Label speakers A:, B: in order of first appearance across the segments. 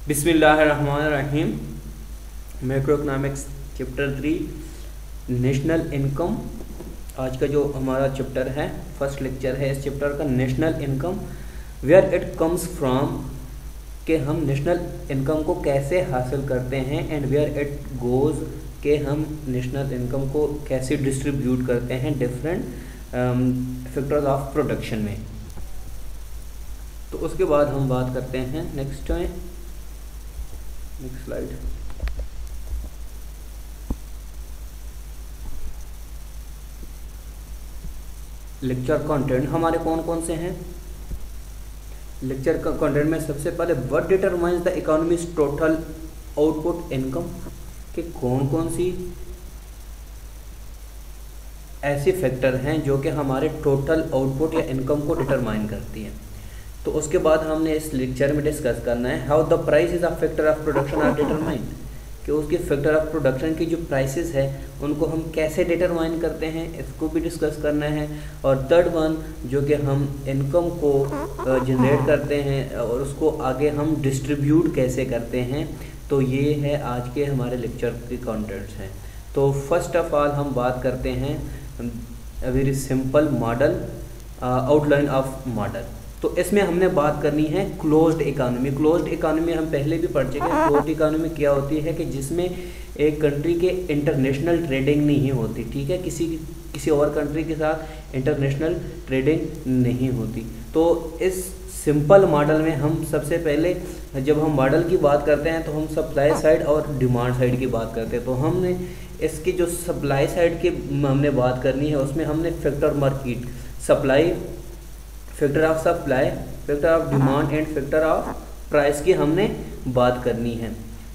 A: बिस्मिल्लाहिर्रहमानिर्रहीम। Macroeconomics chapter 3 national income. आज का जो हमारा चैप्टर है, फर्स्ट लेक्चर है इस चैप्टर का, national income where it comes from, के हम नेशनल इनकम को कैसे हासिल करते हैं, एंड वेयर इट गोज़, के हम नेशनल इनकम को कैसे डिस्ट्रीब्यूट करते हैं डिफरेंट फैक्टर्स ऑफ प्रोडक्शन में। तो उसके बाद हम बात करते हैं नेक्स्ट स्लाइड। लेक्चर कंटेंट हमारे कौन कौन से हैं। लेक्चर का कंटेंट में सबसे पहले what determines the economies total output income, के कौन कौन सी ऐसे फैक्टर हैं जो कि हमारे टोटल आउटपुट या इनकम को डिटरमाइन करती हैं। तो उसके बाद हमने इस लेक्चर में डिस्कस करना है how the price is a factor of production are determined, कि उसके फैक्टर ऑफ प्रोडक्शन की जो प्राइसेस है उनको हम कैसे डिटरमाइन करते हैं, इसको भी डिस्कस करना है। और थर्ड वन जो कि हम इनकम को जनरेट करते हैं और उसको आगे हम डिस्ट्रीब्यूट कैसे करते हैं। तो ये है आज के हमारे लेक्चर के कंटेंट्स हैं। तो फर्स्ट ऑफ ऑल हम बात करते हैं very simple model, outline of model. तो इसमें हमने बात करनी है क्लोज्ड इकोनॉमी। क्लोज्ड इकोनॉमी हम पहले भी पढ़ चुके हैं। क्लोज्ड इकोनॉमी क्या होती है कि जिसमें एक कंट्री के इंटरनेशनल ट्रेडिंग नहीं होती, ठीक है, किसी और कंट्री के साथ इंटरनेशनल ट्रेडिंग नहीं होती। तो इस सिंपल मॉडल में हम सबसे पहले जब हम मॉडल की बात करते हैं तो हम सप्लाई साइड और डिमांड साइड की बात करते हैं। तो हमने इसकी जो सप्लाई साइड की हमने बात करनी है उसमें हमने factor market, supply, factor of supply, factor of demand and factor of price की हमने बात करनी है।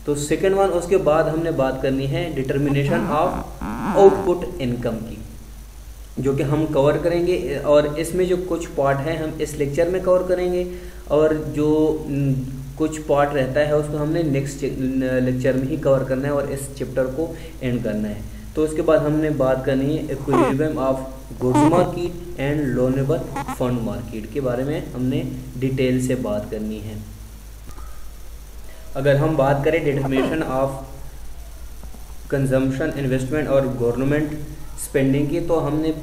A: तो सेकेंड वन उसके बाद हमने बात करनी है डिटर्मिनेशन ऑफ आउटपुट इनकम की, जो कि हम कवर करेंगे। और इसमें जो कुछ पार्ट है हम इस लेक्चर में कवर करेंगे और जो कुछ पार्ट रहता है उसको हमने नेक्स्ट लेक्चर में ही कवर करना है और इस चैप्टर को एंड करना है। तो उसके बाद हमने बात करनी है equilibrium of goods market and loanable fund market के बारे में हमने डिटेल से बात करनी है। अगर हम बात करें डिटर्मिनेशन ऑफ कंजम्पशन, इन्वेस्टमेंट और गवर्नमेंट स्पेंडिंग की, तो हमने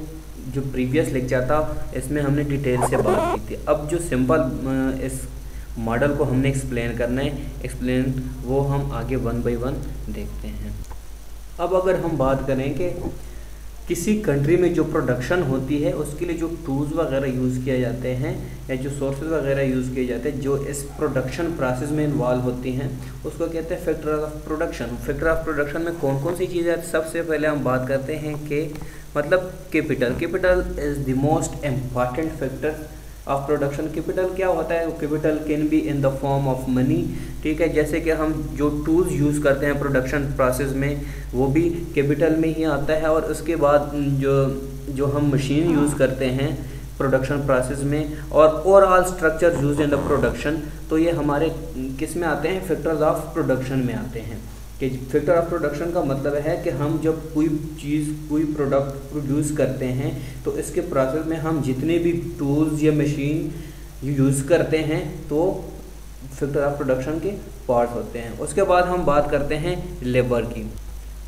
A: जो प्रीवियस लेक्चर था इसमें हमने डिटेल से बात की थी। अब जो सिंपल इस मॉडल को हमने एक्सप्लेन करना है, वो हम आगे 1 बाय 1 देखते हैं। अब अगर हम बात करें कि किसी कंट्री में जो प्रोडक्शन होती है उसके लिए जो टूल्स वगैरह यूज़ किए जाते हैं या जो सोर्सेज वगैरह यूज़ किए जाते हैं जो इस प्रोडक्शन प्रोसेस में इन्वॉल्व होती हैं उसको कहते हैं factor of production. Factor of production में कौन कौन सी चीज़ें हैं? सबसे पहले हम बात करते हैं कि मतलब capital. Capital is the most important factor of production. Capital क्या होता है? Capital can be in the form of money, ठीक है। जैसे कि हम जो टूल्स यूज़ करते हैं प्रोडक्शन प्रोसेस में वो भी कैपिटल में ही आता है। और उसके बाद जो हम मशीन यूज़ करते हैं प्रोडक्शन प्रोसेस में और overall structure use in the production, तो ये हमारे किस में आते हैं? फैक्टर्स ऑफ प्रोडक्शन में आते हैं। कि फैक्टर ऑफ प्रोडक्शन का मतलब है कि हम जब कोई चीज़, कोई प्रोडक्ट प्रोड्यूस करते हैं तो इसके प्रोसेस में हम जितने भी टूल्स या मशीन यूज़ करते हैं तो फैक्टर ऑफ प्रोडक्शन के पार्ट्स होते हैं। उसके बाद हम बात करते हैं लेबर की।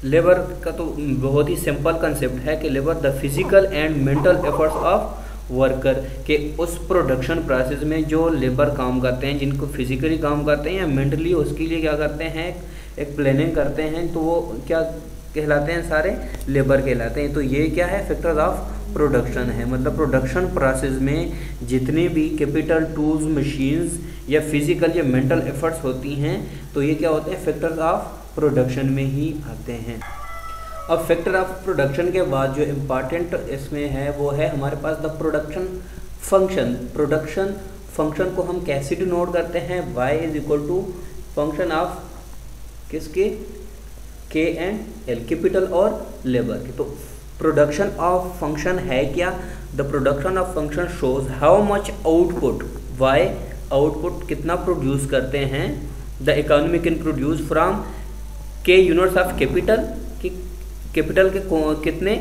A: लेबर का तो बहुत ही सिंपल कंसेप्ट है कि labour the physical and mental efforts of worker, के उस प्रोडक्शन प्रोसेस में जो लेबर काम करते हैं, जिनको फिजिकली काम करते हैं या मेंटली उसके लिए क्या करते हैं, एक प्लानिंग करते हैं, तो वो क्या कहलाते हैं? सारे लेबर कहलाते हैं। तो ये क्या है? फैक्टर्स ऑफ प्रोडक्शन है। मतलब प्रोडक्शन प्रोसेस में जितने भी कैपिटल, टूल्स, मशीन्स या फिजिकल या मेंटल एफर्ट्स होती हैं तो ये क्या होते हैं? फैक्टर्स ऑफ प्रोडक्शन में ही आते हैं। अब फैक्टर ऑफ प्रोडक्शन के बाद जो इम्पॉर्टेंट इसमें है वो है हमारे पास the production function. Production function को हम कैसे डिनोट करते हैं? y is equal to function of किसके? के एंड एल, कैपिटल और लेबर के। तो प्रोडक्शन ऑफ फंक्शन है क्या? The production of function shows how much output, Y output कितना प्रोड्यूस करते हैं, the economy can produce from K units of capital, कि कैपिटल के कितने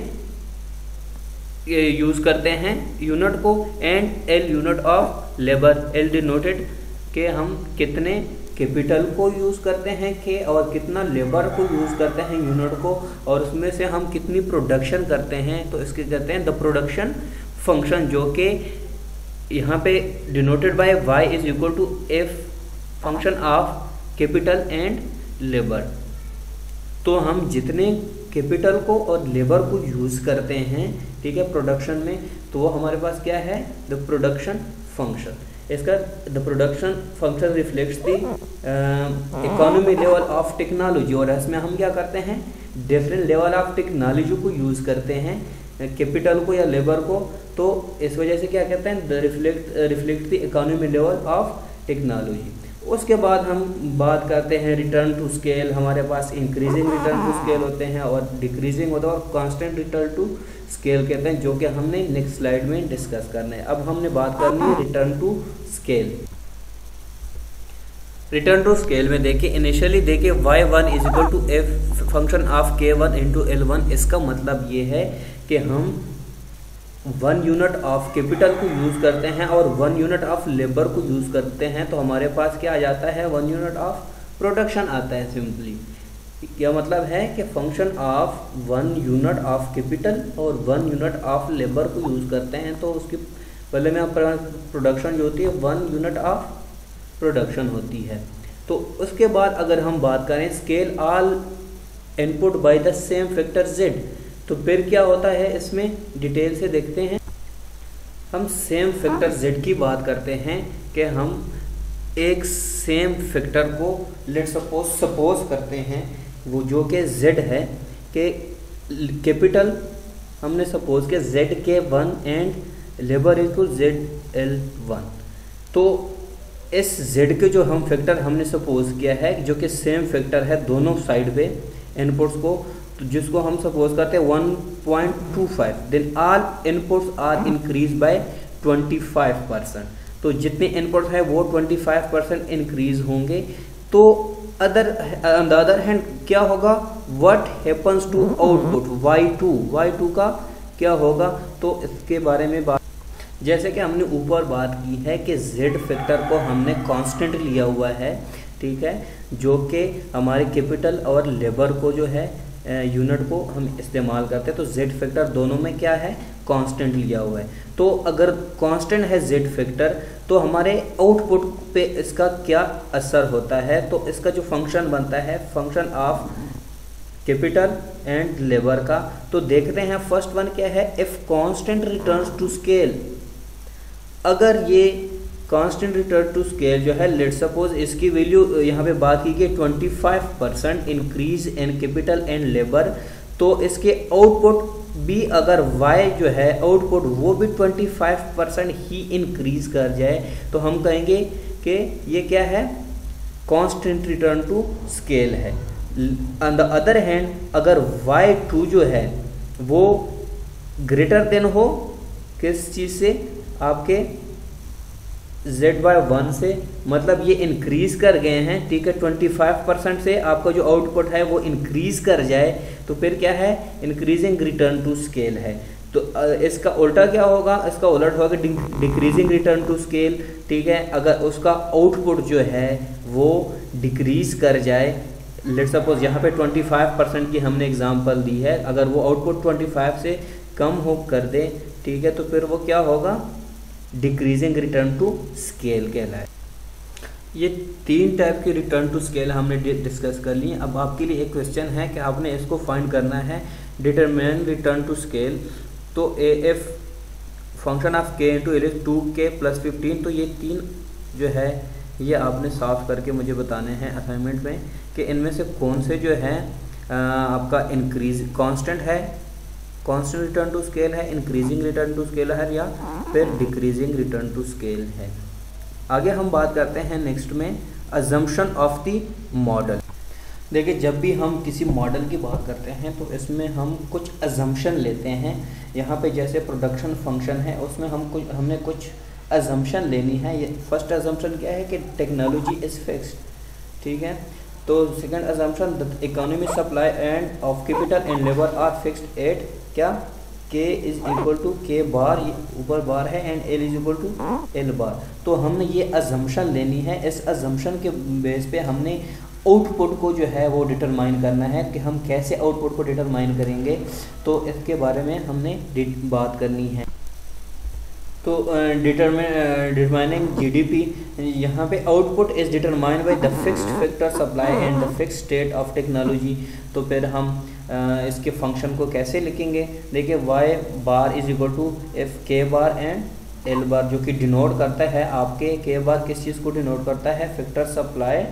A: यूज़ करते हैं यूनिट को, and L unit of labour, L denoted के हम कितने कैपिटल को यूज़ करते हैं के और कितना लेबर को यूज़ करते हैं यूनिट को, और उसमें से हम कितनी प्रोडक्शन करते हैं, तो इसके कहते हैं द प्रोडक्शन फंक्शन, जो कि यहाँ पे denoted by y is equal to F function of capital and labour. तो हम जितने कैपिटल को और लेबर को यूज़ करते हैं, ठीक है, प्रोडक्शन में, तो वो हमारे पास क्या है, द प्रोडक्शन फंक्शन। इसका the production function reflects the economy level of technology, और इसमें हम क्या करते हैं, डिफरेंट लेवल ऑफ टेक्नोलॉजी को यूज़ करते हैं, कैपिटल को या लेबर को, तो इस वजह से क्या कहते हैं, the reflect the economy level of technology. उसके बाद हम बात करते हैं रिटर्न टू स्केल। हमारे पास इंक्रीजिंग रिटर्न टू स्केल होते हैं और डिक्रीजिंग होता है, और कांस्टेंट रिटर्न टू स्केल कहते हैं, जो कि हमने नेक्स्ट स्लाइड में डिस्कस करना है। अब हमने बात करनी है return to scale. Return to scale में देखिए, इनिशियली देखिए y1 is equal to F function of k1 into L1। इसका मतलब ये है कि हम 1 यूनिट ऑफ कैपिटल को यूज़ करते हैं और 1 यूनिट ऑफ लेबर को यूज़ करते हैं, तो हमारे पास क्या आ जाता है, 1 यूनिट ऑफ प्रोडक्शन आता है। सिंपली क्या मतलब है कि function of 1 unit of capital और 1 यूनिट ऑफ लेबर को यूज़ करते हैं, तो उसकी पहले में प्रोडक्शन जो होती है 1 यूनिट ऑफ प्रोडक्शन होती है। तो उसके बाद अगर हम बात करें scale all input by the same factor z, तो फिर क्या होता है, इसमें डिटेल से देखते हैं। हम सेम फैक्टर z की बात करते हैं कि हम एक सेम फैक्टर को लेट सपोज करते हैं, वो जो कि z है, कि कैपिटल हमने सपोज किया ZK1 and labour equal ZL1। तो इस z के जो हम फैक्टर हमने सपोज किया है, जो कि सेम फैक्टर है दोनों साइड पे इनपुट्स को, तो जिसको हम सपोज करते हैं 1.25, then all inputs are increase by 25%। तो जितने इनपुट्स है वो 25% इंक्रीज होंगे। तो ऑन द अदर हैंड क्या होगा, what happens two output y2 का क्या होगा, तो इसके बारे में बात, जैसे कि हमने ऊपर बात की है कि z फैक्टर को हमने कांस्टेंट लिया हुआ है, ठीक है, जो कि हमारे कैपिटल और लेबर को जो है यूनिट को हम इस्तेमाल करते हैं, तो z फैक्टर दोनों में क्या है, कांस्टेंट लिया हुआ है। तो अगर कांस्टेंट है z फैक्टर, तो हमारे आउटपुट पे इसका क्या असर होता है, तो इसका जो फंक्शन बनता है function of capital and labour का, तो देखते हैं फर्स्ट वन क्या है, if constant returns to scale. अगर ये कांस्टेंट रिटर्न टू स्केल जो है, लेट सपोज इसकी वैल्यू यहाँ पे बात की गई 25% increase in capital and labour, तो इसके आउटपुट भी अगर y जो है आउटपुट वो भी 25% ही इंक्रीज कर जाए, तो हम कहेंगे कि ये क्या है, कांस्टेंट रिटर्न टू स्केल है। ऑन द अदर हैंड अगर y2 जो है वो ग्रेटर देन हो किस चीज़ से, आपके ZY1 से, मतलब ये इंक्रीज कर गए हैं, ठीक है, 25% से आपका जो आउटपुट है वो इंक्रीज कर जाए, तो फिर क्या है, इंक्रीजिंग रिटर्न टू स्केल है। तो इसका उल्टा क्या होगा, इसका उलट होगा डिक्रीजिंग रिटर्न टू स्केल, ठीक है। अगर उसका आउटपुट जो है वो डिक्रीज कर जाए, लेट सपोज यहाँ पे 25% की हमने एग्जांपल दी है, अगर वो आउटपुट 25 से कम हो कर दे, ठीक है, तो फिर वो क्या होगा, डिक्रीजिंग रिटर्न टू स्केल कहलाए। ये 3 टाइप की रिटर्न टू स्केल हमने डिस्कस कर ली। अब आपके लिए एक क्वेश्चन है कि आपने इसको फाइंड करना है, डिटरमिन रिटर्न टू स्केल। तो AF function of k into L 2k plus 15, तो ये 3 जो है ये आपने साफ करके मुझे बताने हैं असाइनमेंट में कि इनमें से कौन से जो है आपका इंक्रीज कांस्टेंट है, कांस्टेंट रिटर्न टू स्केल है, इंक्रीजिंग रिटर्न टू स्केल है, या फिर डिक्रीजिंग रिटर्न टू स्केल है। आगे हम बात करते हैं नेक्स्ट में अजम्पशन ऑफ द मॉडल। देखिए, जब भी हम किसी मॉडल की बात करते हैं तो इसमें हम कुछ अजम्पशन लेते हैं। यहाँ पे जैसे प्रोडक्शन फंक्शन है उसमें हमने कुछ अजम्पशन लेनी है। ये फर्स्ट अजम्पशन क्या है कि टेक्नोलॉजी इज फिक्स्ड, ठीक है। तो second assumption, the economy supply end of capital and labour are fixed at क्या K is equal to K bar, ऊपर बार है, and L is equal to L bar. तो हमने ये अजम्पशन लेनी है, इस अजम्पशन के बेस पे हमने आउटपुट को जो है वो डिटरमाइन करना है कि हम कैसे आउटपुट को डिटरमाइन करेंगे, तो इसके बारे में हमने बात करनी है। तो डिटरमाइनिंग GDP, यहाँ पे output is determined by the fixed factor supply and the fixed state of technology. तो फिर हम इसके फंक्शन को कैसे लिखेंगे, देखिए y bar is equal to F K bar and L bar, जो कि डिनोट करता है आपके K बार किस चीज़ को डिनोट करता है, factor supply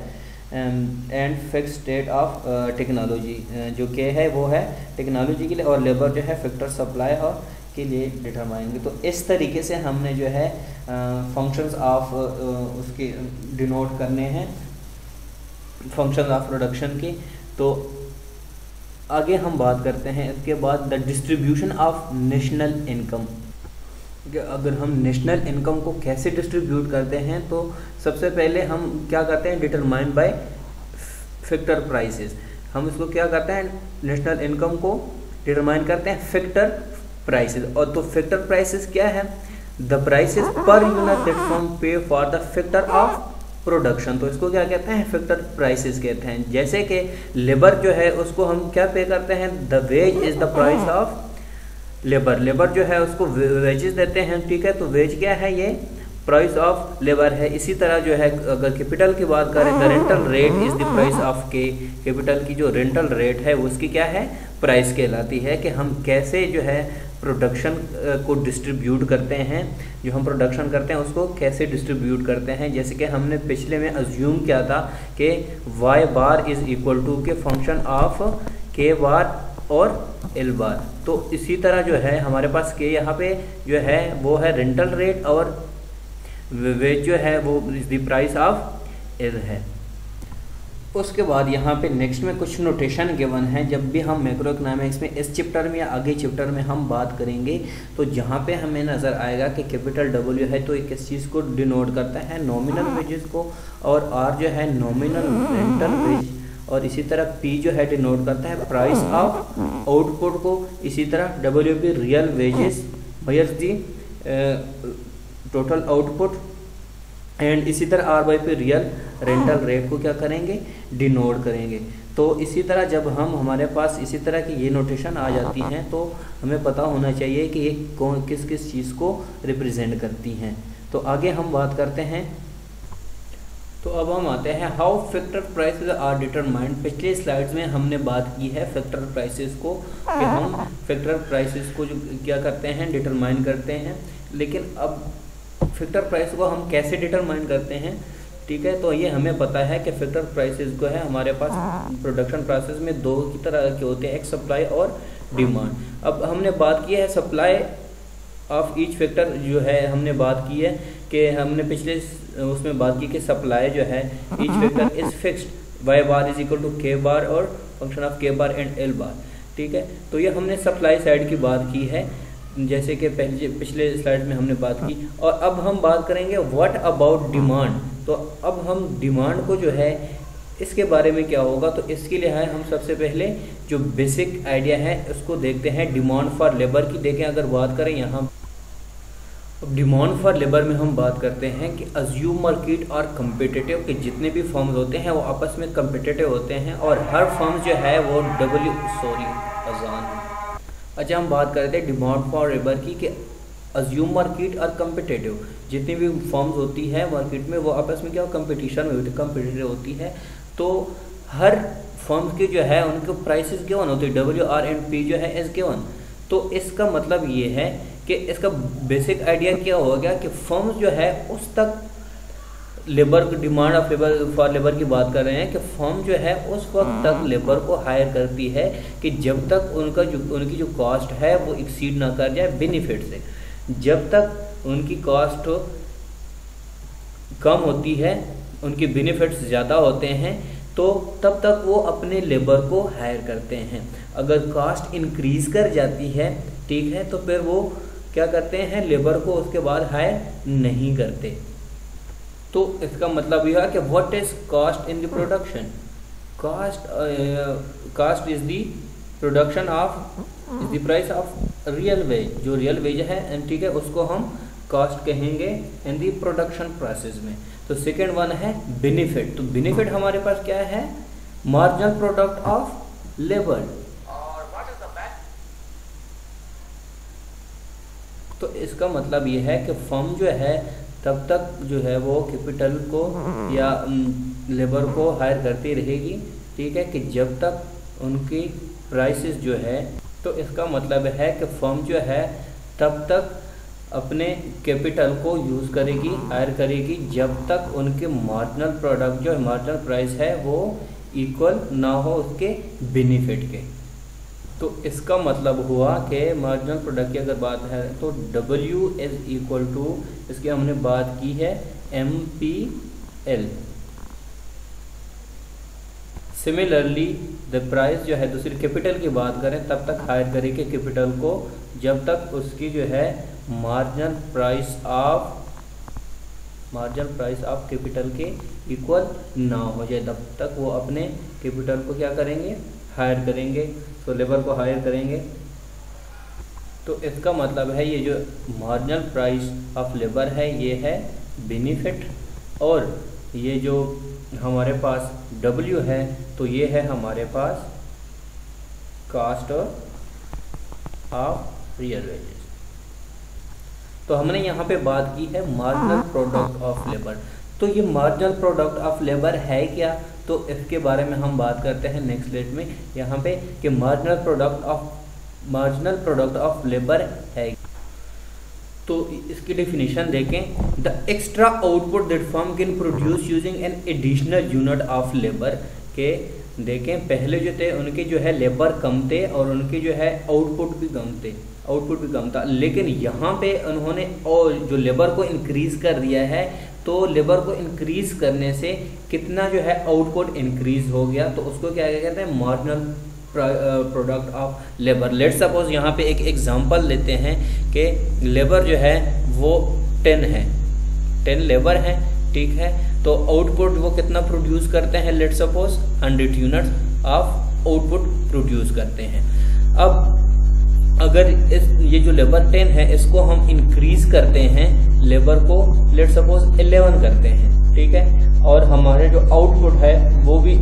A: and fix state of technology. जो K है वो है टेक्नोलॉजी के लिए, और लेबर जो है फैक्टर सप्लाई और के लिए डिटरमाइंगे। तो इस तरीके से हमने जो है फंक्शंस ऑफ उसके डिनोट करने हैं, फंक्शन ऑफ प्रोडक्शन के। तो आगे हम बात करते हैं इसके बाद the distribution of national income. अगर हम नेशनल इनकम को कैसे डिस्ट्रीब्यूट करते हैं, तो सबसे पहले हम क्या करते हैं, डिटरमाइन बाय फैक्टर प्राइसेस। हम इसको क्या करते हैं, नेशनल इनकम को डिटरमाइन करते हैं फैक्टर प्राइसेस। और तो फैक्टर प्राइसेस क्या है, the prices per unit that firm pay for the factor of production. तो इसको क्या कहते हैं, फैक्टर प्राइसेस कहते हैं। जैसे कि लेबर जो है उसको हम क्या पे करते हैं, the ways is the price of labour. Labour जो है उसको वेजेस देते हैं, ठीक है। तो वेज क्या है, ये प्राइस ऑफ लेबर है। इसी तरह जो है अगर कैपिटल की बात करें, the rental rate is the price of के। कैपिटल की जो रेंटल रेट है उसकी क्या है, प्राइस कहलाती है। कि हम कैसे जो है प्रोडक्शन को डिस्ट्रीब्यूट करते हैं, जो हम प्रोडक्शन करते हैं उसको कैसे डिस्ट्रीब्यूट करते हैं। जैसे कि हमने पिछले में अज्यूम किया था कि y bar is equal to K function of K bar और L बार। तो इसी तरह जो है हमारे पास K यहाँ पे जो है वो है रेंटल रेट, और वेज जो है वो is the price of L है। उसके बाद यहाँ पे नेक्स्ट में कुछ नोटेशन गिवन है। जब भी हम मैक्रो इकोनॉमिक्स में इस चैप्टर में या आगे चैप्टर में हम बात करेंगे, तो जहाँ पे हमें नज़र आएगा कि कैपिटल W है तो ये किस चीज़ को डिनोट करता है, नॉमिनल वेजेस को, और R जो है नॉमिनल रेंटल वेज, और इसी तरह P जो है डिनोट करता है प्राइस ऑफ आउटपुट को। इसी तरह WP real wages measures the total output, and इसी तरह R/P रियल रेंटल रेट को क्या करेंगे, डिनोट करेंगे। तो इसी तरह जब हम हमारे पास इसी तरह की ये नोटेशन आ जाती हैं तो हमें पता होना चाहिए कि ये कौन किस किस चीज़ को रिप्रेजेंट करती हैं। तो आगे हम बात करते हैं। तो अब हम आते हैं how factor prices are determined. पिछले स्लाइड्स में हमने बात की है फैक्टर प्राइसेस को, कि हम फैक्टर प्राइसेस को जो क्या करते हैं, डिटरमाइन करते हैं। लेकिन अब फैक्टर प्राइस को हम कैसे डिटरमाइन करते हैं, ठीक है। तो ये हमें पता है कि फैक्टर प्राइसेस को है हमारे पास प्रोडक्शन प्रोसेस में दो की तरह के होते हैं, एक सप्लाई और डिमांड। अब हमने बात की है सप्लाई ऑफ ईच फैक्टर, जो है हमने बात की है कि हमने पिछले उसमें बात की कि सप्लाई जो है each factor is fixed, y bar is equal to K bar और function of K bar and L bar, ठीक है। तो ये हमने सप्लाई साइड की बात की है, जैसे कि पहले पिछले स्लाइड में हमने बात की। और अब हम बात करेंगे व्हाट अबाउट डिमांड। तो अब हम डिमांड को जो है इसके बारे में क्या होगा, तो इसके लिए है हम सबसे पहले जो बेसिक आइडिया है उसको देखते हैं डिमांड फॉर लेबर की। देखें अगर बात करें यहाँ डिमांड फॉर लेबर में हम बात करते हैं कि अज्यूम मार्केट और कम्पिटिटिव के जितने भी फर्म्स होते हैं वो आपस में कम्पिटिटिव होते हैं, और हर फर्म जो है वो अच्छा हम बात करते हैं डिमांड फॉर लेबर की कि अज्यूम मार्केट और कम्पिटिटिव जितनी भी फर्म्स होती है मार्केट में वो आपस में क्या कंपटीशन में होती है, कम्पिटिटिव होती है। तो हर फर्म्स के जो है उनके प्राइसेस गिवन होते हैं, WR&P जो है एज गिवन। तो इसका मतलब ये है कि इसका बेसिक आइडिया क्या हो गया कि फर्म्स जो है उस तक labour demand of labour for labour की बात कर रहे हैं कि फर्म जो है उस वक्त तक लेबर को हायर करती है कि जब तक उनकी जो कॉस्ट है वो एक्सीड ना कर जाए बेनिफिट से। जब तक उनकी कॉस्ट कम होती है, उनके बेनिफिट्स ज़्यादा होते हैं, तो तब तक वो अपने लेबर को हायर करते हैं। अगर कॉस्ट इंक्रीज कर जाती है, ठीक है, तो फिर वो क्या करते हैं, लेबर को उसके बाद हायर नहीं करते। तो इसका मतलब यह है कि what is cost in the production. Cost is the production of is the price of real veg, जो रियल वेज है, ठीक है, उसको हम कॉस्ट कहेंगे इन दी प्रोडक्शन प्रोसेस में। तो सेकेंड वन है बेनिफिट। तो बेनिफिट हमारे पास क्या है, मार्जिनल प्रोडक्ट ऑफ लेबर। तो इसका मतलब ये है कि फर्म जो है तब तक जो है वो कैपिटल को या लेबर को हायर करती रहेगी, ठीक है, कि जब तक उनकी प्राइसेस जो है, तो इसका मतलब है कि फर्म जो है तब तक अपने कैपिटल को यूज़ करेगी, हायर करेगी, जब तक उनके मार्जिनल प्रोडक्ट जो मार्जिनल प्राइस है वो इक्वल ना हो उसके बेनिफिट के। तो इसका मतलब हुआ कि मार्जिनल प्रोडक्ट की अगर बात है तो W इज इक्वल टू, इसकी हमने बात की है MPL। सिमिलरली द प्राइस जो है, दूसरी कैपिटल की बात करें तब तक हायर करेंगे कैपिटल को जब तक उसकी जो है मार्जिनल प्राइस ऑफ कैपिटल के इक्वल ना हो जाए, तब तक वो अपने कैपिटल को क्या करेंगे, हायर करेंगे, तो लेबर को हायर करेंगे। तो इसका मतलब है ये जो मार्जिनल प्राइस ऑफ लेबर है ये है बेनिफिट, और ये जो हमारे पास W है तो ये है हमारे पास कॉस्ट ऑफ रियल वेजेस। तो हमने यहाँ पे बात की है मार्जिनल प्रोडक्ट ऑफ लेबर। तो ये मार्जिनल प्रोडक्ट ऑफ लेबर है क्या, तो इसके बारे में हम बात करते हैं नेक्स्ट स्लाइड में यहाँ पे कि मार्जिनल प्रोडक्ट ऑफ लेबर है। तो इसकी डेफिनेशन देखें, the extra output that firm can produce using an additional unit of labour. के देखें पहले जो थे उनके जो है लेबर कम थे और उनके जो है आउटपुट भी कम था, लेकिन यहाँ पे उन्होंने और जो लेबर को इंक्रीज कर दिया है, तो लेबर को इंक्रीज करने से कितना जो है आउटपुट इंक्रीज हो गया, तो उसको क्या कहते हैं, marginal product of labour. Let suppose यहाँ पे एक एग्जांपल लेते हैं कि लेबर जो है वो 10 है, 10 लेबर है, ठीक है, तो आउटपुट वो कितना प्रोड्यूस करते हैं, let suppose 100 units of output produce करते हैं। अब अगर ये जो लेबर 10 है इसको हम इंक्रीज करते हैं, लेबर को लेट सपोज 11 करते हैं, ठीक है, और हमारे जो आउटपुट है वो भी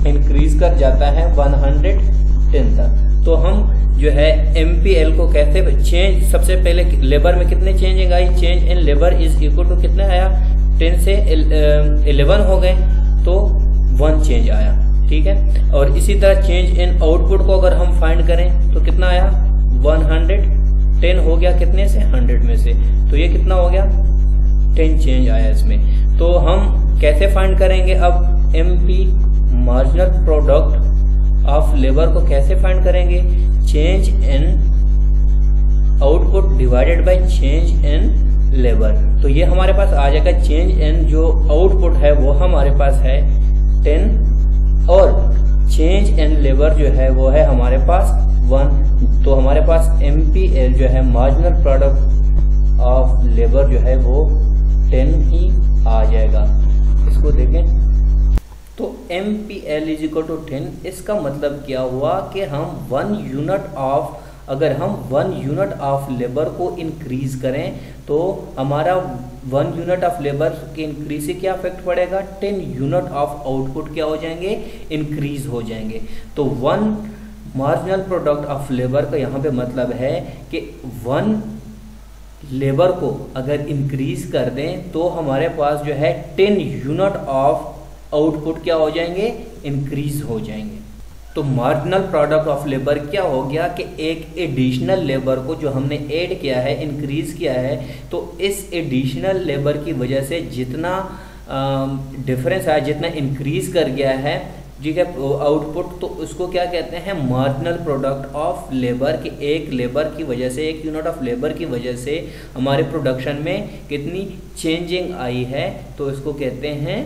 A: इंक्रीज कर जाता है 110 तक, तो हम जो है MPL को कहते हैं चेंज। सबसे पहले लेबर में कितने चेंजिंग आई, change in labour is equal to कितने आया, 10 से 11 हो गए तो 1 चेंज आया, ठीक है। और इसी तरह चेंज इन आउटपुट को अगर हम फाइंड करें तो कितना आया, 110 हो गया कितने से, 100 में से, तो ये कितना हो गया, 10 चेंज आया इसमें। तो हम कैसे फाइंड करेंगे अब MP marginal product of labour को कैसे फाइंड करेंगे, change in output divided by change in labour. तो ये हमारे पास आ जाएगा, चेंज इन जो आउटपुट है वो हमारे पास है 10 और चेंज इन लेबर जो है वो है हमारे पास 1, तो हमारे पास MPL जो है मार्जिनल प्रोडक्ट ऑफ लेबर जो है वो 10 ही आ जाएगा। इसको देखें तो MPL इज इक्वल टू 10। इसका मतलब क्या हुआ कि हम 1 यूनिट ऑफ, अगर हम 1 यूनिट ऑफ लेबर को इंक्रीज करें तो हमारा 1 यूनिट ऑफ लेबर के इंक्रीज से क्या इफेक्ट पड़ेगा, 10 यूनिट ऑफ आउटपुट क्या हो जाएंगे, इंक्रीज हो जाएंगे। तो 1 मार्जिनल प्रोडक्ट ऑफ लेबर का यहाँ पे मतलब है कि 1 लेबर को अगर इंक्रीज कर दें तो हमारे पास जो है 10 यूनिट ऑफ आउटपुट क्या हो जाएंगे, इंक्रीज हो जाएंगे। तो मार्जिनल प्रोडक्ट ऑफ लेबर क्या हो गया कि एक एडिशनल लेबर को जो हमने ऐड किया है, इंक्रीज किया है, तो इस एडिशनल लेबर की वजह से जितना डिफरेंस आया, जितना इंक्रीज कर गया है, ठीक है, आउटपुट, तो उसको क्या कहते हैं, मार्जिनल प्रोडक्ट ऑफ लेबर। कि एक लेबर की वजह से, एक यूनिट ऑफ लेबर की वजह से हमारे प्रोडक्शन में कितनी चेंजिंग आई है, तो इसको कहते हैं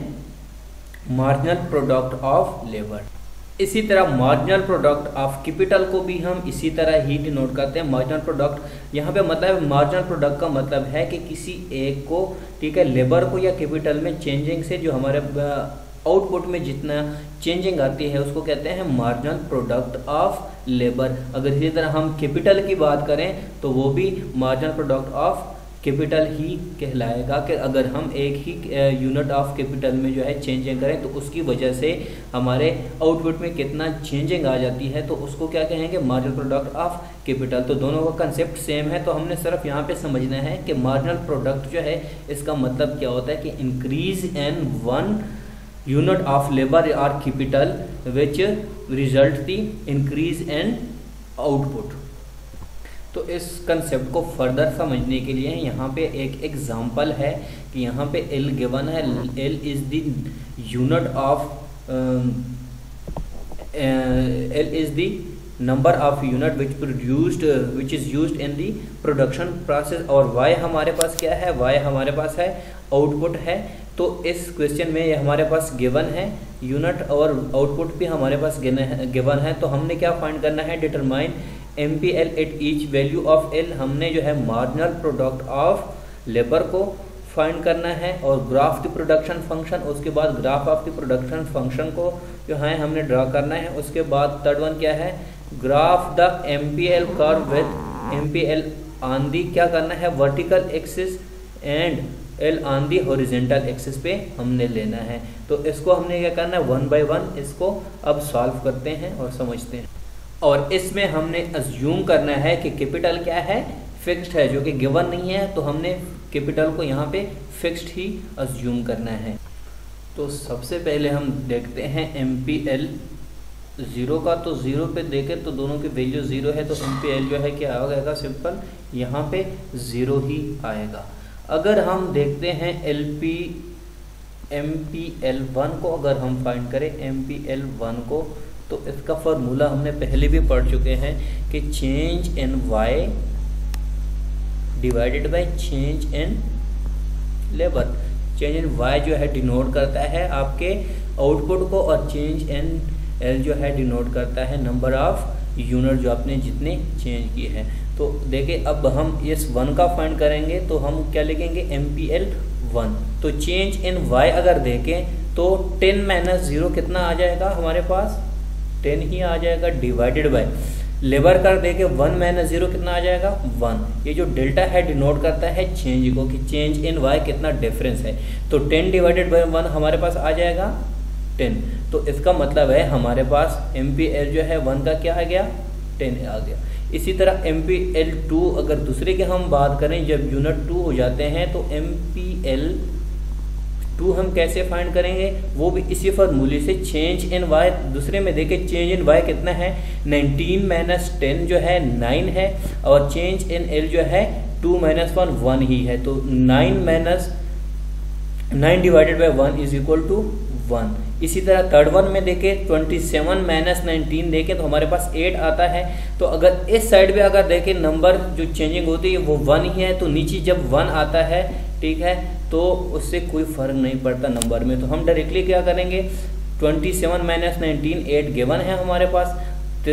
A: मार्जिनल प्रोडक्ट ऑफ लेबर। इसी तरह मार्जिनल प्रोडक्ट ऑफ कैपिटल को भी हम इसी तरह ही डिनोट करते हैं। मार्जिनल प्रोडक्ट यहाँ पे मतलब, मार्जिनल प्रोडक्ट का मतलब है कि किसी एक को, ठीक है, लेबर को या कैपिटल में चेंजिंग से जो हमारे आउटपुट में जितना चेंजिंग आती है उसको कहते हैं मार्जिनल प्रोडक्ट ऑफ लेबर। अगर इसी तरह हम कैपिटल की बात करें तो वो भी मार्जिनल प्रोडक्ट ऑफ कैपिटल ही कहलाएगा, कि अगर हम एक ही यूनिट ऑफ कैपिटल में जो है चेंजिंग करें तो उसकी वजह से हमारे आउटपुट में कितना चेंजिंग आ जाती है तो उसको क्या कहेंगे, मार्जिनल प्रोडक्ट ऑफ कैपिटल। तो दोनों का कंसेप्ट सेम है, तो हमने सिर्फ यहाँ पे समझना है कि मार्जिनल प्रोडक्ट जो है इसका मतलब क्या होता है कि increase in one unit of labour और capital which result the increase in output. तो इस कंसेप्ट को फर्दर समझने के लिए यहाँ पे एक एग्जांपल है कि यहाँ पे L गिवन है, L is the unit of L is the number of unit which is used in the production process, और Y हमारे पास क्या है, Y हमारे पास है आउटपुट है। तो इस क्वेश्चन में ये हमारे पास गिवन है यूनिट और आउटपुट भी हमारे पास गिवन है। तो हमने क्या फाइंड करना है, determine MPL at each value of L। हमने जो है मार्जिनल प्रोडक्ट ऑफ लेबर को फाइंड करना है और ग्राफ द प्रोडक्शन फंक्शन, उसके बाद graph of the production function को जो है हमने ड्रा करना है। उसके बाद थर्ड वन क्या है, graph the MPL curve with MPL on the क्या करना है, vertical axis and L on the horizontal axis पे हमने लेना है। तो इसको हमने क्या करना है, वन बाय वन इसको अब सॉल्व करते हैं और समझते हैं। और इसमें हमने अज्यूम करना है कि कैपिटल क्या है, फिक्स्ड है, जो कि गिवन नहीं है, तो हमने कैपिटल को यहाँ पे फिक्स्ड ही अज्यूम करना है। तो सबसे पहले हम देखते हैं MPL ज़ीरो का, तो ज़ीरो पे देखें तो दोनों की वैल्यू ज़ीरो है, तो MPL जो है क्या आ जाएगा, सिंपल यहाँ पे ज़ीरो ही आएगा। अगर हम देखते हैं MPL1 को, अगर हम फाइंड करें MPL1 को, तो इसका फॉर्मूला हमने पहले भी पढ़ चुके हैं कि change in Y divided by change in labour. Change in Y जो है डिनोट करता है आपके आउटपुट को, और चेंज इन L जो है डिनोट करता है नंबर ऑफ यूनिट जो आपने जितने चेंज किए हैं। तो देखिए अब हम इस 1 का फाइंड करेंगे तो हम क्या लिखेंगे, MPL1। तो चेंज इन Y अगर देखें तो 10 माइनस 0 कितना आ जाएगा हमारे पास, 10 ही आ जाएगा, डिवाइडेड बाय लेबर कर देके 1 माइनस 0 कितना आ जाएगा, 1। ये जो डेल्टा है डिनोट करता है चेंज को, कि चेंज इन Y कितना डिफरेंस है। तो 10 डिवाइडेड बाय 1 हमारे पास आ जाएगा 10। तो इसका मतलब है हमारे पास MPL जो है 1 का क्या आ गया, 10 आ गया। इसी तरह MPL2 अगर दूसरे की हम बात करें, जब यूनिट 2 हो जाते हैं तो MPL2 हम कैसे फाइंड करेंगे, वो भी इसी फॉर्मूले से, चेंज इन Y। दूसरे में देखें चेंज इन Y कितना है, 19 माइनस 10 जो है 9 है, और चेंज इन L जो है 2 माइनस 1 1 ही है। तो 9 divided by 1 is equal to 1। इसी तरह थर्ड वन में देखें 27 माइनस 19 देखें तो हमारे पास 8 आता है। तो अगर इस साइड पे अगर देखें नंबर जो चेंजिंग होती है वो 1 ही है, तो नीचे जब 1 आता है, ठीक है, तो उससे कोई फर्क नहीं पड़ता नंबर में। तो हम डायरेक्टली क्या करेंगे, 27 माइनस 19 8 गिवन है हमारे पास। तो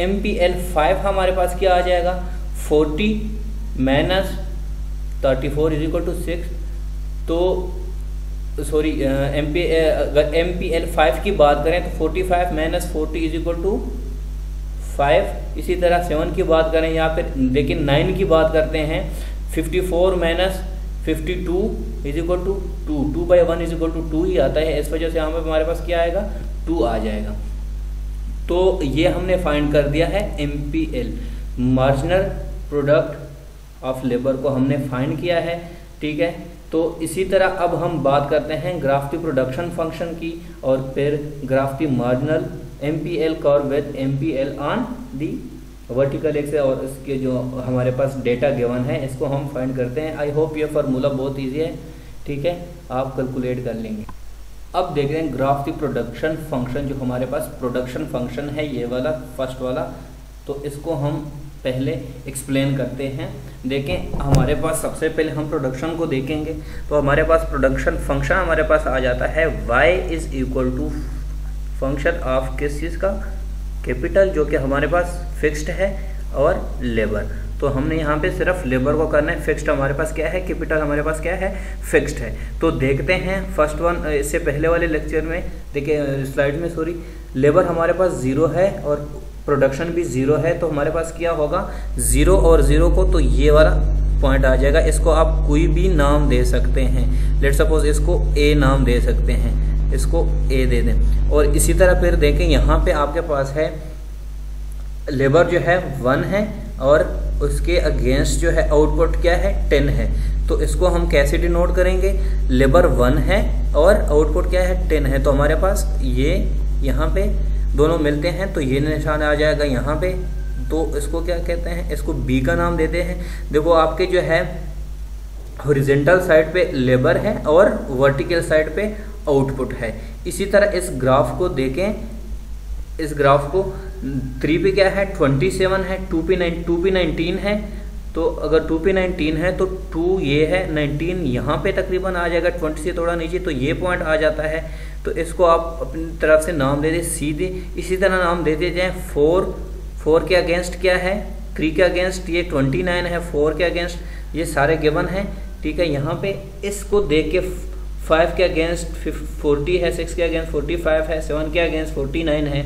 A: MPL5 हमारे पास क्या आ जाएगा, 40 माइनस 34 इज इक्वल टू 6। तो सॉरी अगर MPL5 की बात करें तो 45 माइनस 40 इज इक्वल टू 5। इसी तरह 7 की बात करें या फिर लेकिन 9 की बात करते हैं, 54 minus 52 is equal to 2। 2 by 1 is equal to 2 ही आता है, इस वजह से यहाँ पे हमारे पास क्या आएगा, 2 आ जाएगा। तो ये हमने फाइंड कर दिया है MPL, marginal product of labour को हमने फाइंड किया है, ठीक है। तो इसी तरह अब हम बात करते हैं ग्राफ दी प्रोडक्शन फंक्शन की, और फिर graph the marginal MPL curve with MPL on the vertical axis, और इसके जो हमारे पास डेटा गिवन है इसको हम फाइंड करते हैं। आई होप ये फार्मूला बहुत इजी है, ठीक है, आप कैलकुलेट कर लेंगे। अब देख रहे हैं ग्राफ दी प्रोडक्शन फंक्शन, जो हमारे पास प्रोडक्शन फंक्शन है ये वाला फर्स्ट वाला, तो इसको हम पहले एक्सप्लेन करते हैं। देखें हमारे पास सबसे पहले हम प्रोडक्शन को देखेंगे, तो हमारे पास प्रोडक्शन फंक्शन हमारे पास आ जाता है y is equal to function of किस चीज़ का, कैपिटल, जो कि हमारे पास फिक्स्ड है, और लेबर। तो हमने यहाँ पे सिर्फ लेबर को करना है। फिक्स्ड हमारे पास क्या है, कैपिटल हमारे पास क्या है, फिक्स्ड है। तो देखते हैं फर्स्ट वन, इससे पहले वाले लेक्चर में देखिए स्लाइड में, सॉरी, लेबर हमारे पास 0 है और प्रोडक्शन भी 0 है, तो हमारे पास क्या होगा 0 और 0 को, तो ये वाला पॉइंट आ जाएगा। इसको आप कोई भी नाम दे सकते हैं, लेट सपोज इसको ए नाम दे सकते हैं, इसको ए दे दें। और इसी तरह फिर देखें यहाँ पे आपके पास है लेबर जो है 1 है और उसके अगेंस्ट जो है आउटपुट क्या है 10 है। तो इसको हम कैसे डिनोट करेंगे, लेबर 1 है और आउटपुट क्या है 10 है, तो हमारे पास ये यहाँ पे दोनों मिलते हैं, तो ये निशान आ जाएगा यहाँ पे। तो इसको क्या कहते हैं, इसको बी का नाम देते हैं। देखो आपके जो है हॉरिजॉन्टल साइड पे लेबर है और वर्टिकल साइड पे आउटपुट है। इसी तरह इस ग्राफ को देखें, इस ग्राफ को 3 पे क्या है 27 है, 2 पे 19 है। तो अगर 2 पे 19 है तो 2 ये है, 19 यहाँ पे तकरीबन आ जाएगा, 20 से थोड़ा नीचे, तो ये पॉइंट आ जाता है। तो इसको आप अपनी तरफ से नाम दे दें सीधे। इसी तरह नाम देते जाएँ 4 के अगेंस्ट क्या है, 3 के अगेंस्ट ये 29 है, 4 के अगेंस्ट ये सारे गिवन है, ठीक है। यहाँ पे इसको देख के 5 के अगेंस्ट 40 है, 6 के अगेंस्ट 45 है, 7 के अगेंस्ट 49 है,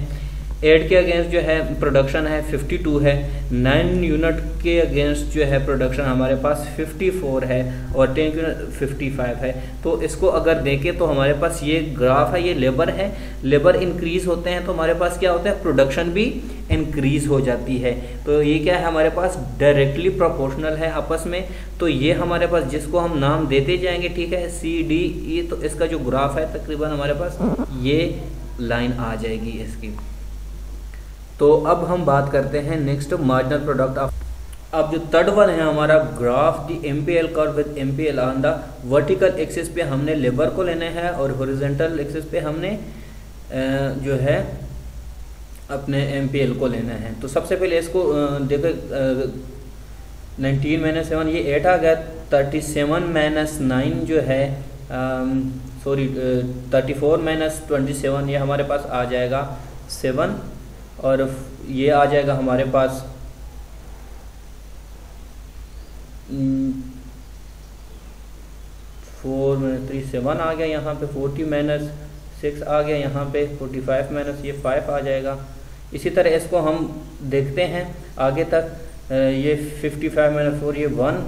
A: 8 के अगेंस्ट जो है प्रोडक्शन है 52 है, 9 यूनिट के अगेंस्ट जो है प्रोडक्शन हमारे पास 54 है और 10 यूनिट 55 है। तो इसको अगर देखें तो हमारे पास ये ग्राफ है, ये लेबर है, लेबर इंक्रीज होते हैं तो हमारे पास क्या होता है, प्रोडक्शन भी इंक्रीज हो जाती है। तो ये क्या है हमारे पास डायरेक्टली प्रोपोर्शनल है आपस में। तो ये हमारे पास जिसको हम नाम देते जाएंगे, ठीक है, CDE, तो इसका जो ग्राफ है तकरीबन हमारे पास ये लाइन आ जाएगी इसकी। तो अब हम बात करते हैं नेक्स्ट मार्जिनल प्रोडक्ट ऑफ। अब जो थर्ड वन है हमारा graph the MPL curve with MPL on the vertical axis पे हमने लेबर को लेना है और हॉरिजॉन्टल एक्सिस पे हमने जो है अपने MPL को लेना है। तो सबसे पहले इसको देखो 19 - 7 ये 8 आ गया, 37 - 9 जो है सॉरी 34 - 27 ये हमारे पास आ जाएगा 7 और ये आ जाएगा हमारे पास 4 - 3 7 आ गया, यहाँ पे 40 - 6 आ गया, यहाँ पे 45 - ये 5 आ जाएगा। इसी तरह इसको हम देखते हैं आगे तक, ये 55 - 4 ये 1,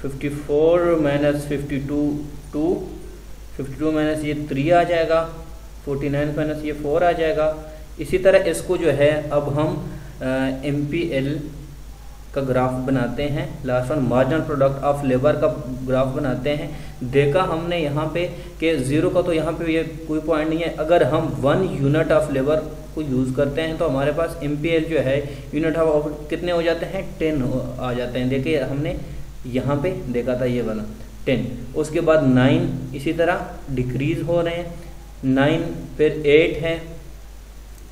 A: 54 - 52 2, 52 - ये 3 आ जाएगा, 49 - ये 4 आ जाएगा। इसी तरह इसको जो है अब हम MPL का ग्राफ बनाते हैं, last one marginal product of labour का ग्राफ बनाते हैं। देखा हमने यहाँ पे कि 0 का तो यहाँ पे ये कोई पॉइंट नहीं है। अगर हम 1 यूनिट ऑफ लेबर को यूज़ करते हैं तो हमारे पास MPL जो है यूनिट ऑफ कितने हो जाते हैं 10 आ जाते हैं। देखिए हमने यहाँ पे देखा था ये वाला 10, उसके बाद 9 इसी तरह डिक्रीज हो रहे हैं, 9 फिर 8 है,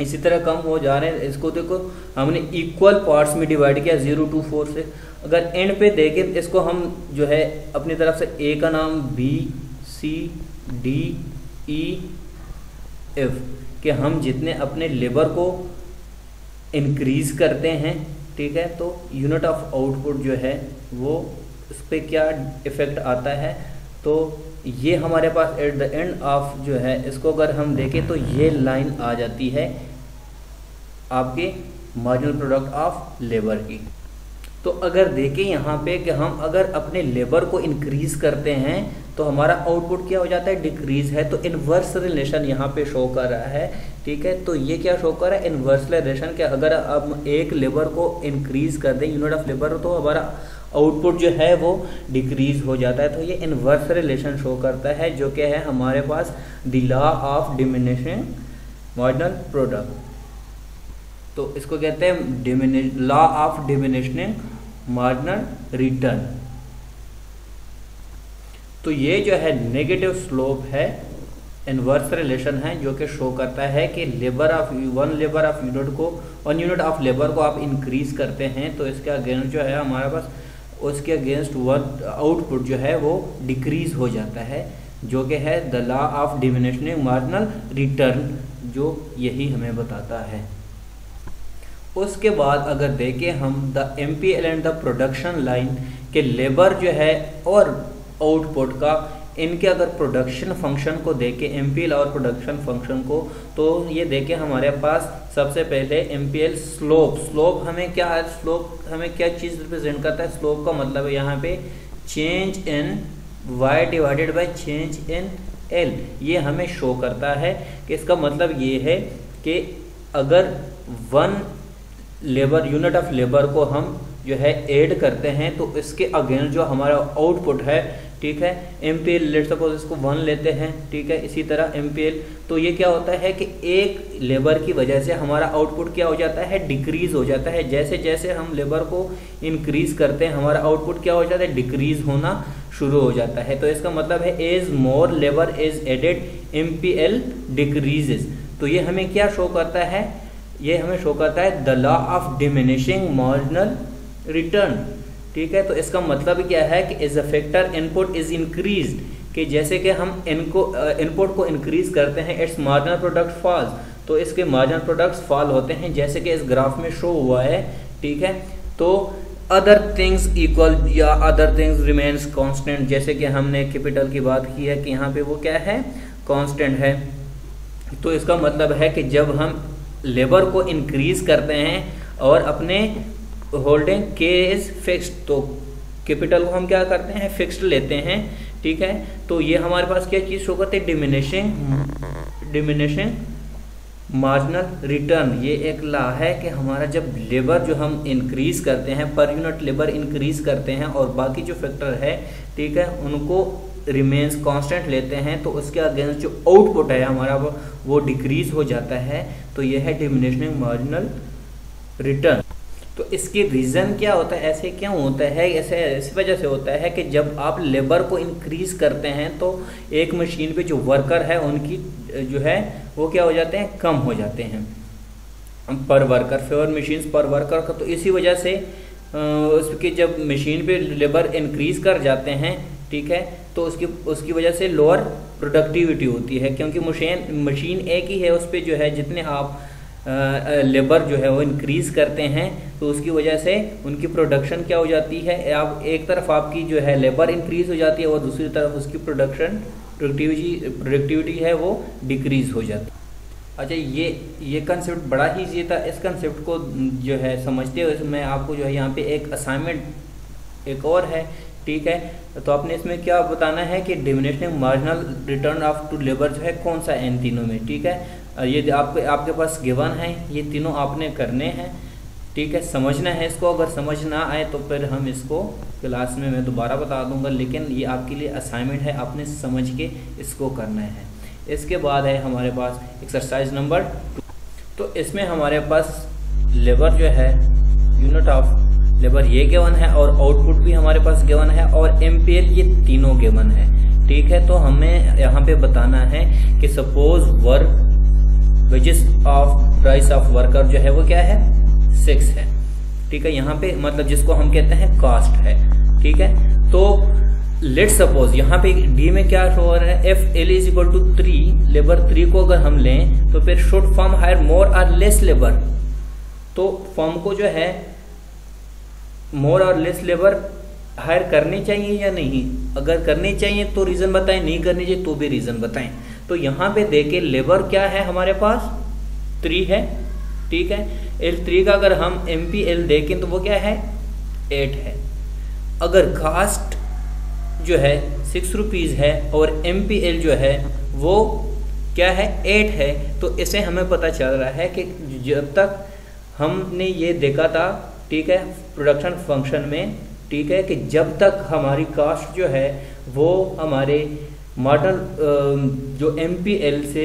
A: इसी तरह कम हो जा रहे हैं। इसको देखो हमने इक्वल पार्ट्स में डिवाइड किया 0 to 4 से। अगर एंड पे देखें इसको हम जो है अपनी तरफ से A का नाम B C D E F कि हम जितने अपने लेबर को इंक्रीज करते हैं, ठीक है, तो यूनिट ऑफ आउटपुट जो है वो उस पर क्या इफ़ेक्ट आता है। तो ये हमारे पास एट द एंड ऑफ जो है इसको अगर हम देखें तो ये लाइन आ जाती है आपके मार्जिनल प्रोडक्ट ऑफ लेबर की। तो अगर देखें यहाँ पे कि हम अगर अपने लेबर को इंक्रीज करते हैं तो हमारा आउटपुट क्या हो जाता है, डिक्रीज है। तो इन्वर्स रिलेशन यहाँ पे शो कर रहा है, ठीक है। तो ये क्या शो कर रहा है, इन्वर्स रिलेशन के अगर हम एक लेबर को इंक्रीज कर दें यूनिट ऑफ लेबर तो हमारा आउटपुट जो है वो डिक्रीज हो जाता है। तो ये इन्वर्स रिलेशन शो करता है जो कि है हमारे पास the law of diminishing marginal product. तो इसको कहते हैं law of diminishing marginal return. तो ये जो है नेगेटिव स्लोप है, इन्वर्स रिलेशन है जो कि शो करता है कि labour of one unit of labour को आप इंक्रीज करते हैं तो इसके अगेंस्ट जो है हमारे पास उसके अगेंस्ट वन आउटपुट जो है वो डिक्रीज हो जाता है, जो कि है the law of diminishing marginal return, जो यही हमें बताता है। उसके बाद अगर देखें हम the MPL and the production line के लेबर जो है और आउटपुट का, इनके अगर प्रोडक्शन फंक्शन को देखें MPL और प्रोडक्शन फंक्शन को, तो ये देखें हमारे पास सबसे पहले MPL स्लोप हमें क्या है, स्लोप हमें क्या चीज़ रिप्रेजेंट करता है, स्लोप का मतलब है यहाँ पे change in y divided by change in l, ये हमें शो करता है कि इसका मतलब ये है कि अगर one labour unit of labour को हम जो है ऐड करते हैं तो इसके अगेंस्ट जो हमारा आउटपुट है, ठीक है, MPL लेट सपोज इसको 1 लेते हैं, ठीक है, इसी तरह MPL, तो ये क्या होता है कि एक लेबर की वजह से हमारा आउटपुट क्या हो जाता है, डिक्रीज हो जाता है। जैसे जैसे हम लेबर को इंक्रीज करते हैं हमारा आउटपुट क्या हो जाता है, डिक्रीज होना शुरू हो जाता है। तो इसका मतलब है as more labour is added MPL decreases. तो ये हमें क्या शो करता है, ये हमें शो करता है the law of diminishing marginal return, ठीक है। तो इसका मतलब क्या है कि as a factor input is increase, कि जैसे कि हम इनपुट को इंक्रीज करते हैं इट्स मार्जिनल प्रोडक्ट फॉल्स, तो इसके मार्जिनल प्रोडक्ट्स फॉल होते हैं जैसे कि इस ग्राफ में शो हुआ है, ठीक है। तो अदर थिंग्स इक्वल या अदर थिंग्स रिमेन्स कांस्टेंट, जैसे कि हमने कैपिटल की बात की है कि यहाँ पे वो क्या है, कांस्टेंट है। तो इसका मतलब है कि जब हम लेबर को इंक्रीज करते हैं और अपने होल्डिंग के इज फिक्स्ड, तो कैपिटल को हम क्या करते हैं, फिक्स्ड लेते हैं, ठीक है। तो ये हमारे पास क्या चीज़ शो करती है, डिमिनिशिंग मार्जिनल रिटर्न। ये एक लॉ है कि हमारा जब लेबर जो हम इंक्रीज करते हैं, पर यूनिट लेबर इंक्रीज करते हैं और बाकी जो फैक्टर है, ठीक है, उनको रिमेन्स कांस्टेंट लेते हैं, तो उसके अगेंस्ट जो आउटपुट है हमारा वो डिक्रीज हो जाता है। तो ये है डिमिनिशिंग मार्जिनल रिटर्न। तो इसकी रीज़न क्या होता है, ऐसे क्यों होता है, ऐसे इस वजह से होता है कि जब आप लेबर को इंक्रीज करते हैं तो एक मशीन पे जो वर्कर है उनकी जो है वो क्या हो जाते हैं, कम हो जाते हैं पर वर्कर, फेवर मशीन्स पर वर्कर का। तो इसी वजह से उसकी जब मशीन पे लेबर इंक्रीज कर जाते हैं, ठीक है, तो उसकी वजह से लोअर प्रोडक्टिविटी होती है, क्योंकि मशीन एक ही है, उस पर जो है जितने आप लेबर जो है वो इंक्रीज करते हैं तो उसकी वजह से उनकी प्रोडक्शन क्या हो जाती है, आप एक तरफ आपकी जो है लेबर इंक्रीज हो जाती है और दूसरी तरफ उसकी प्रोडक्टिविटी है वो डिक्रीज हो जाती है। अच्छा, ये कंसेप्ट बड़ा ही ईजी था। इस कंसेप्ट को जो है समझते हुए मैं आपको जो है यहाँ पे एक असाइनमेंट एक और है, ठीक है। तो आपने इसमें क्या बताना है कि diminishing marginal return of to labour जो है कौन सा है इन तीनों में, ठीक है। ये आपके पास गिवन है, ये तीनों आपने करने हैं, ठीक है, समझना है इसको। अगर समझ ना आए तो फिर हम इसको क्लास में मैं दोबारा बता दूंगा, लेकिन ये आपके लिए असाइनमेंट है, आपने समझ के इसको करना है। इसके बाद है हमारे पास एक्सरसाइज नंबर 2। तो इसमें हमारे पास लेबर जो है, यूनिट ऑफ लेबर ये गिवन है और आउटपुट भी हमारे पास गिवन है और MPL ये तीनों गिवन है, ठीक है। तो हमें यहाँ पे बताना है कि suppose work wages of price of worker जो है वो क्या है, 6 है, ठीक है। यहाँ पे मतलब जिसको हम कहते हैं कॉस्ट है, ठीक है। तो लेट सपोज यहाँ पे डी में क्या शो हो रहा है, F L is equal to 3, labour 3 को अगर हम लें तो फिर शुड फर्म हायर मोर और लेस लेबर। तो फर्म को जो है मोर और लेस लेबर हायर करनी चाहिए या नहीं, अगर करनी चाहिए तो रीजन बताएं, नहीं करनी चाहिए तो भी रीजन बताएं। तो यहाँ पे देखे लेबर क्या है हमारे पास 3 है, ठीक है। L3 का अगर हम MPL देखें तो वो क्या है 8 है। अगर कास्ट जो है 6 रुपीज़ है और MPL जो है वो क्या है 8 है, तो इसे हमें पता चल रहा है कि जब तक हमने ये देखा था, ठीक है, प्रोडक्शन फंक्शन में, ठीक है, कि जब तक हमारी कास्ट जो है वो हमारे मॉडल जो MPL से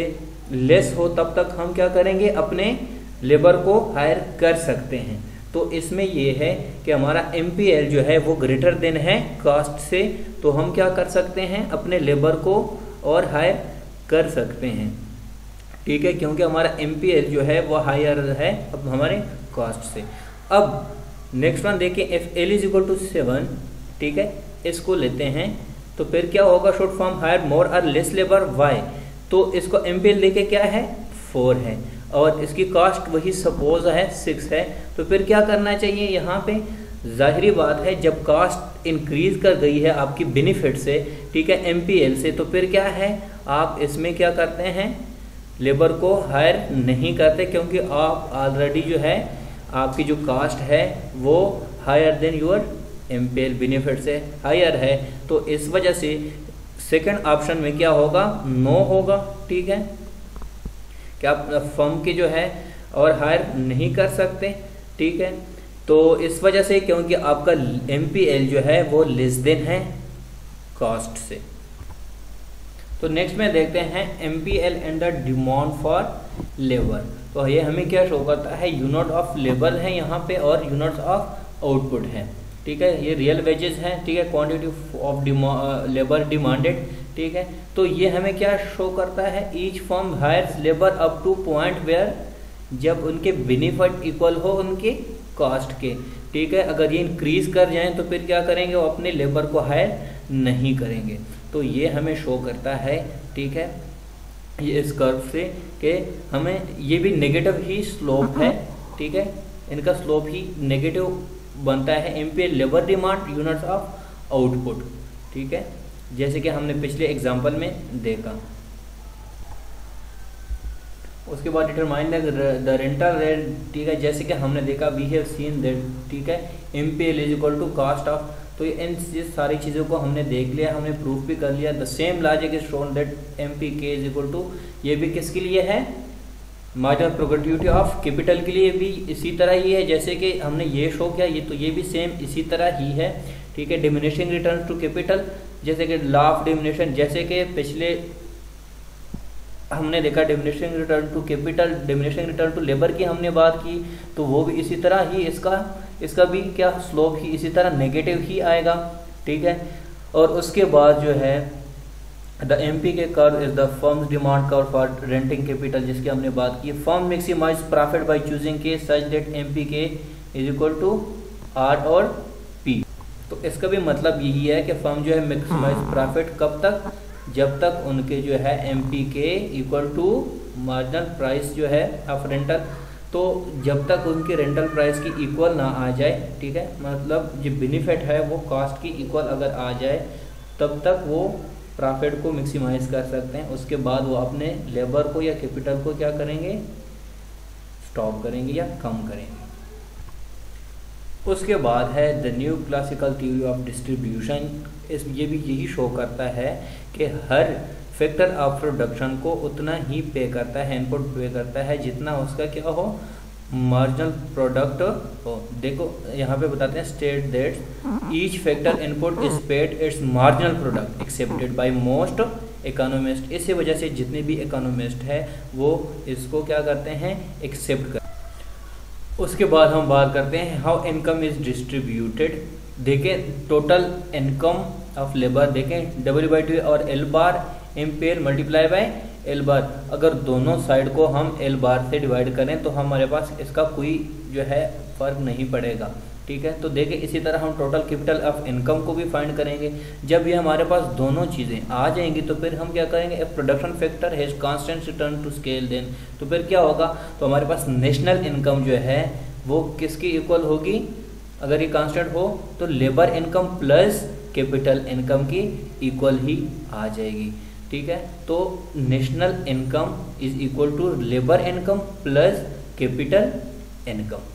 A: लेस हो तब तक हम क्या करेंगे, अपने लेबर को हायर कर सकते हैं। तो इसमें ये है कि हमारा MPL जो है वो ग्रेटर देन है कास्ट से, तो हम क्या कर सकते हैं, अपने लेबर को और हायर कर सकते हैं, ठीक है, क्योंकि हमारा MPL जो है वो हायर है अब हमारे कास्ट से। अब नेक्स्ट वन देखिए, F L is equal to 7, ठीक है, इसको लेते हैं तो फिर क्या होगा, शुड फॉर्म हायर मोर और लेस लेबर वाई। तो इसको MPL देखे क्या है 4 है और इसकी कास्ट वही सपोज है 6 है, तो फिर क्या करना चाहिए यहाँ पे, जाहिरी बात है जब कास्ट इंक्रीज कर गई है आपकी बेनिफिट से, ठीक है, एमपीएल से, तो फिर क्या है आप इसमें क्या करते हैं, लेबर को हायर नहीं करते, क्योंकि आप ऑलरेडी जो है आपकी जो कास्ट है वो higher than your MPL, benefit से हायर है। तो इस वजह से सेकंड ऑप्शन में क्या होगा, नो होगा। ठीक है, क्या फर्म के जो है और हायर नहीं कर सकते। ठीक है, तो इस वजह से क्योंकि आपका एमपीएल जो है वो लेस देन है कॉस्ट से। तो नेक्स्ट में देखते हैं MPL and the demand for labour. तो ये हमें क्या शो करता है, यूनिट ऑफ लेबर है यहाँ पे और यूनिट्स ऑफ आउटपुट है। ठीक है, ये रियल वेजेस हैं। ठीक है, क्वांटिटी ऑफ लेबर डिमांडेड। ठीक है, तो ये हमें क्या शो करता है, each firm hires labour up to point where, जब उनके बेनिफिट इक्वल हो उनके कॉस्ट के। ठीक है, अगर ये इंक्रीज कर जाएं तो फिर क्या करेंगे, वो अपने लेबर को हायर नहीं करेंगे। तो ये हमें शो करता है, ठीक है, ये इस कर्व से कि हमें ये भी नेगेटिव ही स्लोप है। ठीक है, इनका स्लोप ही नेगेटिव बनता है, MPL labour demand units of output. ठीक है, जैसे कि हमने पिछले एग्जांपल में देखा। उसके बाद डिटरमाइन द रेंटल रेट। ठीक है, जैसे कि हमने देखा वी हैव सीन दैट, ठीक है, MPL is equal to cost of. तो इन सारी चीज़ों को हमने देख लिया, हमने प्रूफ भी कर लिया। The same logic is shown that MPK is equal to, ये भी किसके लिए है, मार्जिनल प्रोडक्टिविटी ऑफ कैपिटल के लिए भी इसी तरह ही है जैसे कि हमने ये शो किया। ये तो ये भी सेम इसी तरह ही है। ठीक है, डिमिनिशिंग रिटर्न टू कैपिटल, जैसे कि लॉ ऑफ डिमिनिशन, जैसे कि पिछले हमने देखा diminishing return to capital, diminishing return to labour की हमने बात की, तो वो भी इसी तरह ही इसका भी क्या स्लोप ही इसी तरह नेगेटिव ही आएगा। ठीक है, और उसके बाद जो है the MPK curve is the firm's demand curve for renting capital, जिसकी हमने बात की। Firm maximise profit by choosing K such that MPK is equal to R और पी। तो इसका भी मतलब यही है कि फर्म जो है मैक्सिमाइज प्रॉफिट कब तक, जब तक उनके जो है एमपीके इक्वल टू मार्जिनल प्राइस जो है ऑफ रेंटल, तो जब तक उनके रेंटल प्राइस की इक्वल ना आ जाए। ठीक है, मतलब जो बेनिफिट है वो कॉस्ट की इक्वल अगर आ जाए तब तक वो प्रॉफिट को मैक्सिमाइज कर सकते हैं। उसके बाद वो अपने लेबर को या कैपिटल को क्या करेंगे, स्टॉप करेंगे या कम करेंगे। उसके बाद है the new classical theory of distribution. ये भी यही शो करता है कि हर फैक्टर ऑफ प्रोडक्शन को उतना ही पे करता है, इनपुट पे करता है जितना उसका क्या हो, मार्जिनल प्रोडक्ट हो। देखो यहाँ पे बताते हैं state that each factor input is paid it's marginal product accepted by most economist. इसी वजह से जितने भी इकोनॉमिस्ट है वो इसको क्या करते हैं, एक्सेप्ट कर। उसके बाद हम बात करते हैं हाउ इनकम इज डिस्ट्रीब्यूटेड। देखें टोटल इनकम ऑफ लेबर, देखें W/2 और L bar MPL multiply by L बार। अगर दोनों साइड को हम L बार से डिवाइड करें तो हमारे पास इसका कोई जो है फर्क नहीं पड़ेगा। ठीक है, तो देखें इसी तरह हम टोटल कैपिटल ऑफ इनकम को भी फाइंड करेंगे। जब ये हमारे पास दोनों चीज़ें आ जाएंगी तो फिर हम क्या करेंगे, a production factor has constant return to scale then, तो फिर क्या होगा, तो हमारे पास नेशनल इनकम जो है वो किसकी इक्वल होगी, अगर ये कांस्टेंट हो तो labour income plus capital income की इक्वल ही आ जाएगी। ठीक है, तो national income is equal to labour income plus capital income.